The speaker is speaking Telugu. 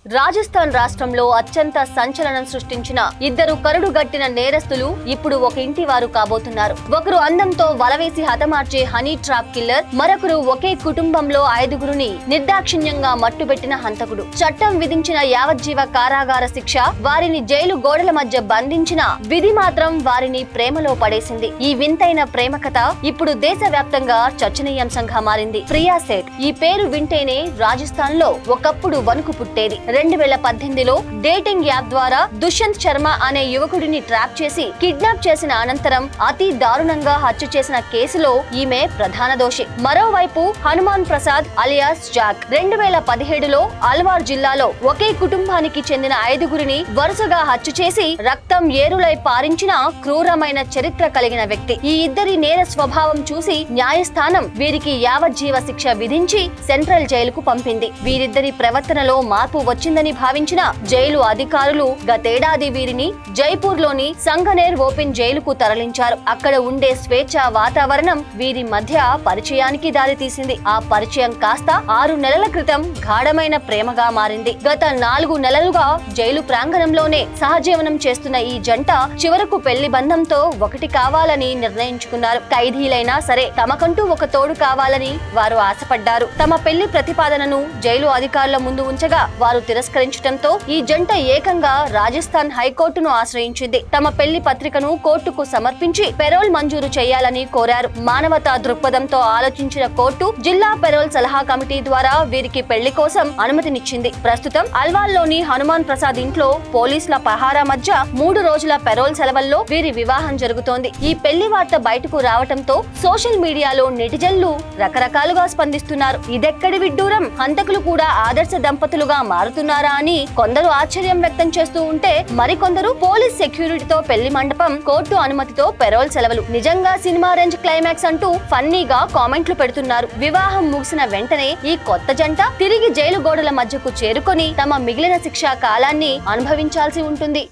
రాజస్థాన్ రాష్ట్రంలో అత్యంత సంచలనం సృష్టించిన ఇద్దరు కరుడుగట్టిన నేరస్తులు ఇప్పుడు ఒక ఇంటి వారు కాబోతున్నారు. ఒకరు అందంతో వలవేసి హతమార్చే హనీ ట్రాప్ కిల్లర్, మరొకరు ఒకే కుటుంబంలో 5గురిని నిర్దాక్షిణ్యంగా మట్టుబెట్టిన హంతకుడు. చట్టం విధించిన యావజ్జీవ కారాగార శిక్ష వారిని జైలు గోడల మధ్య బంధించిన విధి మాత్రం వారిని ప్రేమలో పడేసింది. ఈ వింతైన ప్రేమ కథ ఇప్పుడు దేశవ్యాప్తంగా చర్చనీయాంశంగా మారింది. ప్రియా సేఠ్ ఈ పేరు వింటేనే రాజస్థాన్ లో ఒకప్పుడు వణుకు పుట్టేది. 2018లో డేటింగ్ యాప్ ద్వారా దుష్యంత్ శర్మ అనే యువకుడిని ట్రాప్ చేసి కిడ్నాప్ చేసిన అనంతరం అతి దారుణంగా హత్య చేసిన కేసులో ఈమె ప్రధాన దోషి. మరోవైపు హనుమాన్ ప్రసాద్ అలియాస్ జాక్ 2017లో అల్వార్ జిల్లాలో ఒకే కుటుంబానికి చెందిన 5గురిని వరుసగా హత్య చేసి రక్తం ఏరులై పారించిన క్రూరమైన చరిత్ర కలిగిన వ్యక్తి. ఈ ఇద్దరి నేర స్వభావం చూసి న్యాయస్థానం వీరికి యావజ్జీవ శిక్ష విధించి సెంట్రల్ జైలుకు పంపింది. వీరిద్దరి ప్రవర్తనలో మార్పు వచ్చిందని భావించిన జైలు అధికారులు గతేడాది వీరిని జైపూర్ లోని సంగనేర్ ఓపెన్ జైలుకు తరలించారు. అక్కడ ఉండే స్వేచ్ఛ వాతావరణం వీరి మధ్య పరిచయానికి దారితీసింది. ఆ పరిచయం కాస్త 6 నెలల క్రితం గాఢమైన ప్రేమగా మారింది. గత 4 నెలలుగా జైలు ప్రాంగణంలోనే సహజీవనం చేస్తున్న ఈ జంట చివరకు పెళ్లి బంధంతో ఒకటి కావాలని నిర్ణయించుకున్నారు. ఖైదీలైనా సరే తమకంటూ ఒక తోడు కావాలని వారు ఆశపడ్డారు. తమ పెళ్లి ప్రతిపాదనను జైలు అధికారుల ముందు ఉంచగా వారు తిరస్కరించడంతో ఈ జంట ఏకంగా రాజస్థాన్ హైకోర్టును ఆశ్రయించింది. తమ పెళ్లి పత్రికను కోర్టుకు సమర్పించి పెరోల్ మంజూరు చేయాలని కోరారు. మానవతా దృక్పథంతో ఆలోచించిన కోర్టు జిల్లా పెరోల్ సలహా కమిటీ ద్వారా వీరికి పెళ్లి కోసం అనుమతినిచ్చింది. ప్రస్తుతం అల్వాల్లోని హనుమాన్ ప్రసాద్ ఇంట్లో పోలీసుల పహారా మధ్య 3 రోజుల పెరోల్ సెలవుల్లో వీరి వివాహం జరుగుతోంది. ఈ పెళ్లి వార్త బయటకు రావడంతో సోషల్ మీడియాలో నెటిజన్లు రకరకాలుగా స్పందిస్తున్నారు. ఇదెక్కడి విడ్డూరం, హంతకులు కూడా ఆదర్శ దంపతులుగా మారుతున్నారా అని కొందరు ఆశ్చర్యం వ్యక్తం చేస్తూ ఉంటే, మరికొందరు పోలీస్ సెక్యూరిటీతో పెళ్లి మండపం, కోర్టు అనుమతితో పెరోల్ సెలవులు, నిజంగా సినిమా రేంజ్ క్లైమాక్స్ అంటూ ఫన్నీగా కామెంట్లు పెడుతున్నారు. వివాహం ముగిసిన వెంటనే ఈ కొత్త జంట తిరిగి జైలు గోడల మధ్యకు చేరుకొని తమ మిగిలిన శిక్షా కాలాన్ని అనుభవించాల్సి ఉంటుంది.